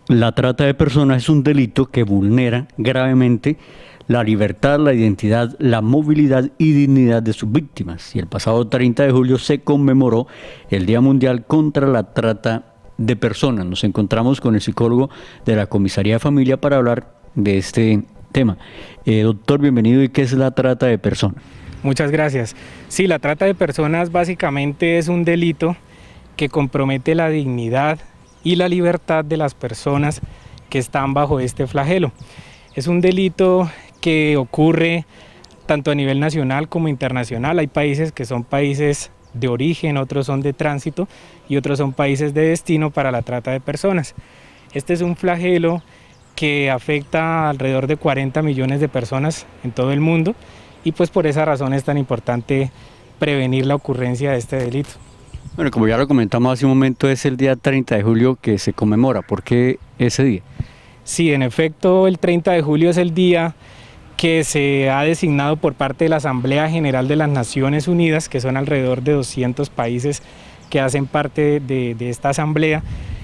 La trata de personas es un delito que vulnera gravemente la libertad, la identidad, la movilidad y dignidad de sus víctimas. Y el pasado 30 de julio se conmemoró el Día Mundial contra la Trata de Personas. Nos encontramos con el psicólogo de la Comisaría de Familia para hablar de este tema. Doctor, bienvenido. ¿Y qué es la trata de personas? Muchas gracias. Sí, la trata de personas básicamente es un delito que compromete la dignidad y la libertad de las personas que están bajo este flagelo. Es un delito que ocurre tanto a nivel nacional como internacional. Hay países que son países de origen, otros son de tránsito y otros son países de destino para la trata de personas. Este es un flagelo que afecta a alrededor de 40 millones de personas en todo el mundo y pues por esa razón es tan importante prevenir la ocurrencia de este delito. Bueno, como ya lo comentamos hace un momento, es el día 30 de julio que se conmemora. ¿Por qué ese día? Sí, en efecto, el 30 de julio es el día que se ha designado por parte de la Asamblea General de las Naciones Unidas, que son alrededor de 200 países que hacen parte de esta asamblea.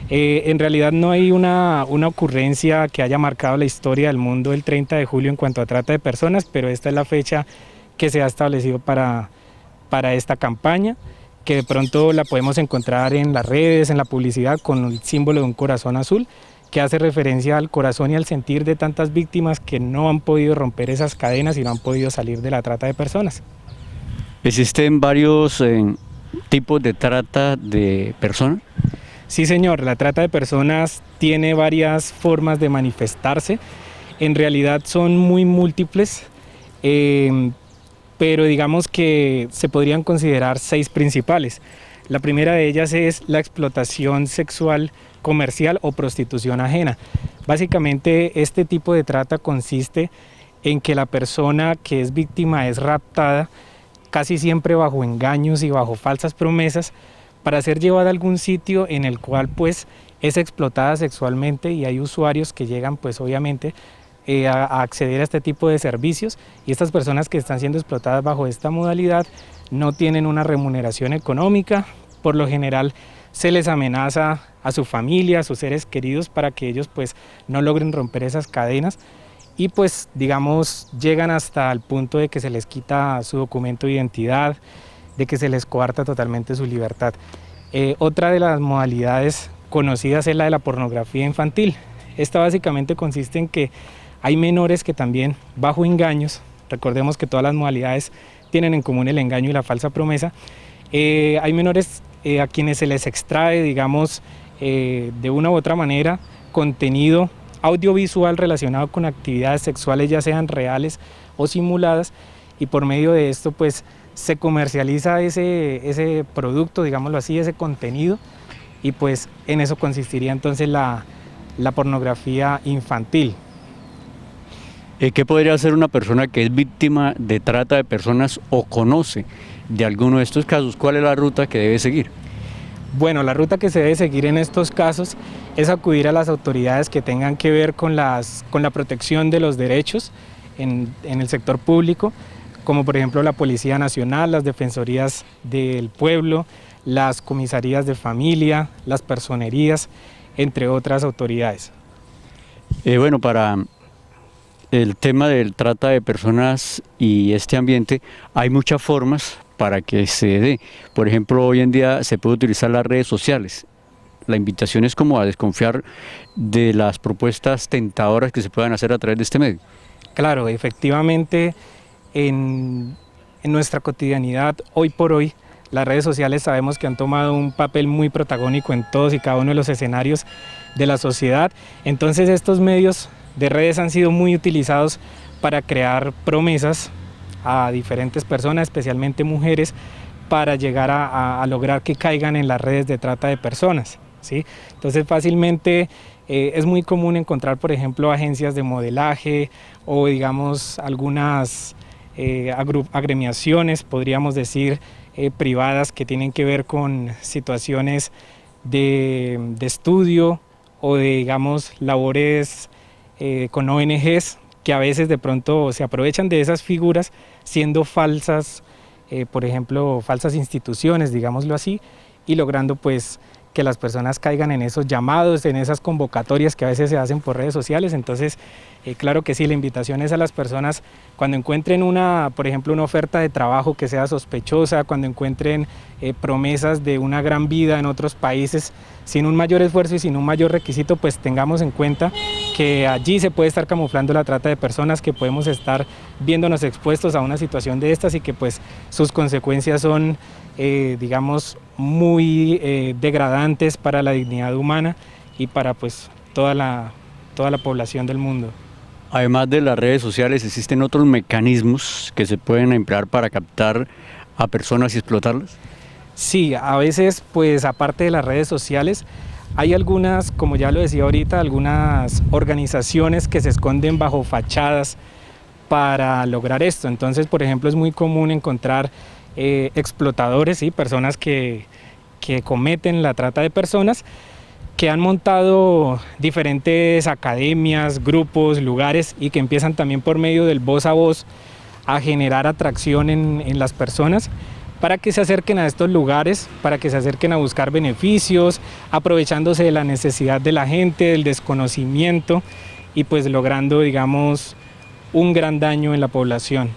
En realidad no hay una ocurrencia que haya marcado la historia del mundo el 30 de julio en cuanto a trata de personas, pero esta es la fecha que se ha establecido para esta campaña, que de pronto la podemos encontrar en las redes, en la publicidad, con el símbolo de un corazón azul, que hace referencia al corazón y al sentir de tantas víctimas que no han podido romper esas cadenas y no han podido salir de la trata de personas. ¿Existen varios tipos de trata de personas? Sí, señor, la trata de personas tiene varias formas de manifestarse. En realidad son muy múltiples, pero digamos que se podrían considerar 6 principales. La primera de ellas es la explotación sexual comercial o prostitución ajena. Básicamente este tipo de trata consiste en que la persona que es víctima es raptada, casi siempre bajo engaños y bajo falsas promesas, para ser llevada a algún sitio en el cual pues es explotada sexualmente, y hay usuarios que llegan pues obviamente a acceder a este tipo de servicios, y estas personas que están siendo explotadas bajo esta modalidad no tienen una remuneración económica. Por lo general se les amenaza a su familia, a sus seres queridos, para que ellos pues no logren romper esas cadenas, y pues digamos llegan hasta el punto de que se les quita su documento de identidad, de que se les coarta totalmente su libertad. Otra de las modalidades conocidas es la de la pornografía infantil. Esta básicamente consiste en que hay menores que también bajo engaños, recordemos que todas las modalidades tienen en común el engaño y la falsa promesa, hay menores a quienes se les extrae, digamos, de una u otra manera, contenido audiovisual relacionado con actividades sexuales, ya sean reales o simuladas, y por medio de esto pues se comercializa ese producto, digámoslo así, ese contenido, y pues en eso consistiría entonces la pornografía infantil. ¿Qué podría hacer una persona que es víctima de trata de personas o conoce de alguno de estos casos? ¿Cuál es la ruta que debe seguir? Bueno, la ruta que se debe seguir en estos casos es acudir a las autoridades que tengan que ver con la protección de los derechos en el sector público, como por ejemplo la Policía Nacional, las Defensorías del Pueblo, las comisarías de familia, las personerías, entre otras autoridades. Bueno, para el tema del trata de personas y este ambiente, hay muchas formas para que se dé. Por ejemplo, hoy en día se puede utilizar las redes sociales. La invitación es como a desconfiar de las propuestas tentadoras que se puedan hacer a través de este medio. Claro, efectivamente, en nuestra cotidianidad, hoy por hoy, las redes sociales sabemos que han tomado un papel muy protagónico en todos y cada uno de los escenarios de la sociedad. Entonces estos medios de redes han sido muy utilizados para crear promesas a diferentes personas, especialmente mujeres, para llegar a lograr que caigan en las redes de trata de personas, ¿sí? Entonces fácilmente es muy común encontrar, por ejemplo, agencias de modelaje o digamos algunas agremiaciones, podríamos decir, privadas, que tienen que ver con situaciones de estudio o de, digamos, labores con ONGs, que a veces de pronto se aprovechan de esas figuras siendo falsas, por ejemplo, falsas instituciones, digámoslo así, y logrando pues que las personas caigan en esos llamados, en esas convocatorias que a veces se hacen por redes sociales. Entonces, claro que sí, la invitación es a las personas cuando encuentren por ejemplo, una oferta de trabajo que sea sospechosa, cuando encuentren promesas de una gran vida en otros países, sin un mayor esfuerzo y sin un mayor requisito, pues tengamos en cuenta que allí se puede estar camuflando la trata de personas, que podemos estar viéndonos expuestos a una situación de estas y que pues sus consecuencias son, digamos, muy degradantes para la dignidad humana y para pues toda la población del mundo. Además de las redes sociales, ¿existen otros mecanismos que se pueden emplear para captar a personas y explotarlas? Sí, a veces, pues aparte de las redes sociales, hay algunas, como ya lo decía ahorita, algunas organizaciones que se esconden bajo fachadas para lograr esto. Entonces, por ejemplo, es muy común encontrar explotadores, ¿sí? Personas que cometen la trata de personas, que han montado diferentes academias, grupos, lugares y que empiezan también por medio del voz a voz a generar atracción en las personas para que se acerquen a estos lugares, para que se acerquen a buscar beneficios, aprovechándose de la necesidad de la gente, del desconocimiento y pues logrando, digamos, un gran daño en la población.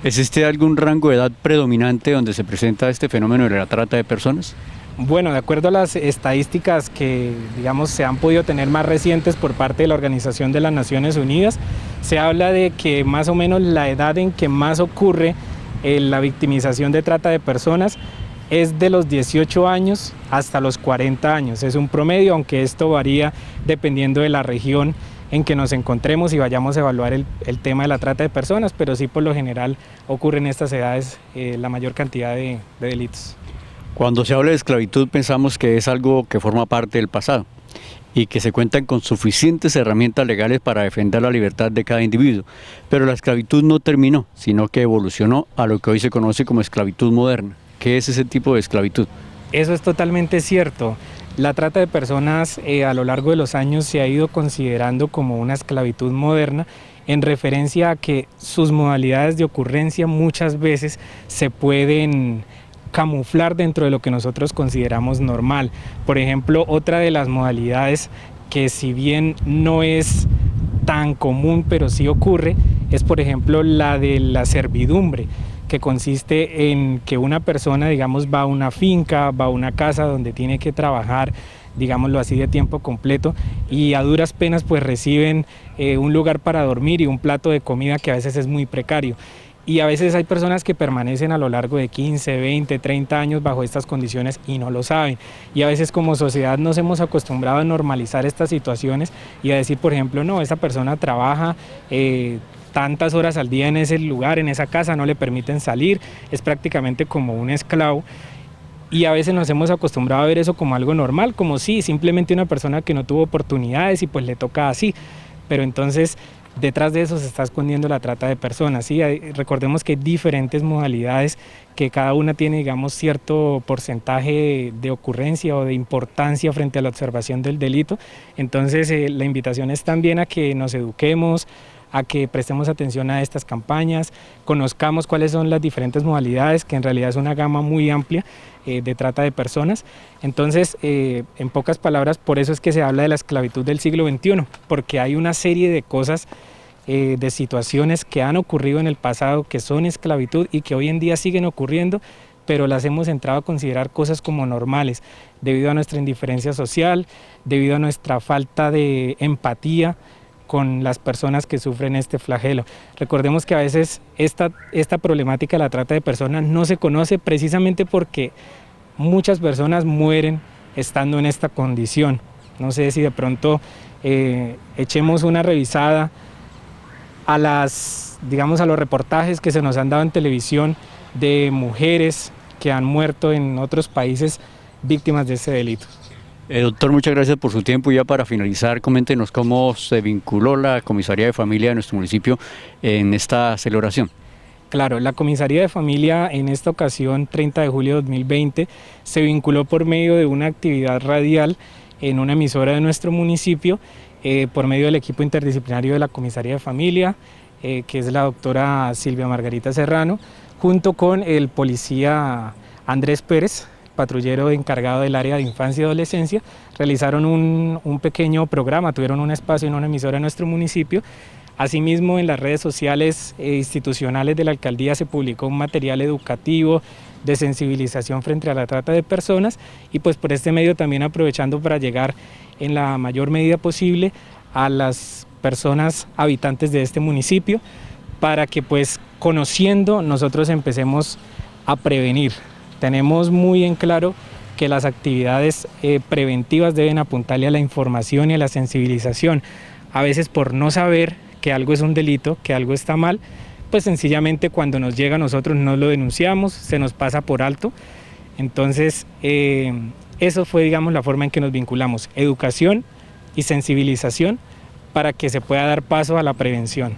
¿Existe algún rango de edad predominante donde se presenta este fenómeno de la trata de personas? Bueno, de acuerdo a las estadísticas que, digamos, se han podido tener más recientes por parte de la Organización de las Naciones Unidas, se habla de que más o menos la edad en que más ocurre la victimización de trata de personas es de los 18 años hasta los 40 años. Es un promedio, aunque esto varía dependiendo de la región en que nos encontremos y vayamos a evaluar el tema de la trata de personas, pero sí por lo general ocurre en estas edades la mayor cantidad de delitos. Cuando se habla de esclavitud pensamos que es algo que forma parte del pasado y que se cuentan con suficientes herramientas legales para defender la libertad de cada individuo. Pero la esclavitud no terminó, sino que evolucionó a lo que hoy se conoce como esclavitud moderna. ¿Qué es ese tipo de esclavitud? Eso es totalmente cierto. La trata de personas a lo largo de los años se ha ido considerando como una esclavitud moderna en referencia a que sus modalidades de ocurrencia muchas veces se pueden camuflar dentro de lo que nosotros consideramos normal. Por ejemplo, otra de las modalidades que si bien no es tan común pero sí ocurre es por ejemplo la de la servidumbre, que consiste en que una persona, digamos, va a una finca, va a una casa donde tiene que trabajar, digámoslo así, de tiempo completo y a duras penas pues reciben un lugar para dormir y un plato de comida que a veces es muy precario. Y a veces hay personas que permanecen a lo largo de 15, 20, 30 años bajo estas condiciones y no lo saben. Y a veces como sociedad nos hemos acostumbrado a normalizar estas situaciones y a decir, por ejemplo, no, esa persona trabaja tantas horas al día en ese lugar, en esa casa, no le permiten salir, es prácticamente como un esclavo. Y a veces nos hemos acostumbrado a ver eso como algo normal, como sí, simplemente una persona que no tuvo oportunidades y pues le toca así. Pero entonces detrás de eso se está escondiendo la trata de personas, ¿sí? Recordemos que hay diferentes modalidades que cada una tiene, digamos, cierto porcentaje de ocurrencia o de importancia frente a la observación del delito. Entonces la invitación es también a que nos eduquemos, a que prestemos atención a estas campañas, conozcamos cuáles son las diferentes modalidades, que en realidad es una gama muy amplia de trata de personas. Entonces, en pocas palabras, por eso es que se habla de la esclavitud del siglo XXI, porque hay una serie de cosas, de situaciones que han ocurrido en el pasado, que son esclavitud y que hoy en día siguen ocurriendo, pero las hemos entrado a considerar cosas como normales, debido a nuestra indiferencia social, debido a nuestra falta de empatía con las personas que sufren este flagelo. Recordemos que a veces esta problemática de la trata de personas no se conoce precisamente porque muchas personas mueren estando en esta condición. No sé si de pronto echemos una revisada a los reportajes que se nos han dado en televisión de mujeres que han muerto en otros países víctimas de ese delito. Doctor, muchas gracias por su tiempo. Ya para finalizar, coméntenos cómo se vinculó la Comisaría de Familia de nuestro municipio en esta celebración. Claro, la Comisaría de Familia en esta ocasión, 30 de julio de 2020, se vinculó por medio de una actividad radial en una emisora de nuestro municipio, por medio del equipo interdisciplinario de la Comisaría de Familia, que es la doctora Silvia Margarita Serrano, junto con el policía Andrés Pérez, patrullero encargado del área de infancia y adolescencia, realizaron un pequeño programa, tuvieron un espacio en una emisora en nuestro municipio. Asimismo, en las redes sociales institucionales de la alcaldía se publicó un material educativo de sensibilización frente a la trata de personas, y pues por este medio también aprovechando para llegar en la mayor medida posible a las personas habitantes de este municipio, para que pues conociendo nosotros empecemos a prevenir. Tenemos muy en claro que las actividades preventivas deben apuntarle a la información y a la sensibilización. A veces por no saber que algo es un delito, que algo está mal, pues sencillamente cuando nos llega a nosotros no lo denunciamos, se nos pasa por alto. Entonces eso fue, digamos, la forma en que nos vinculamos, educación y sensibilización para que se pueda dar paso a la prevención.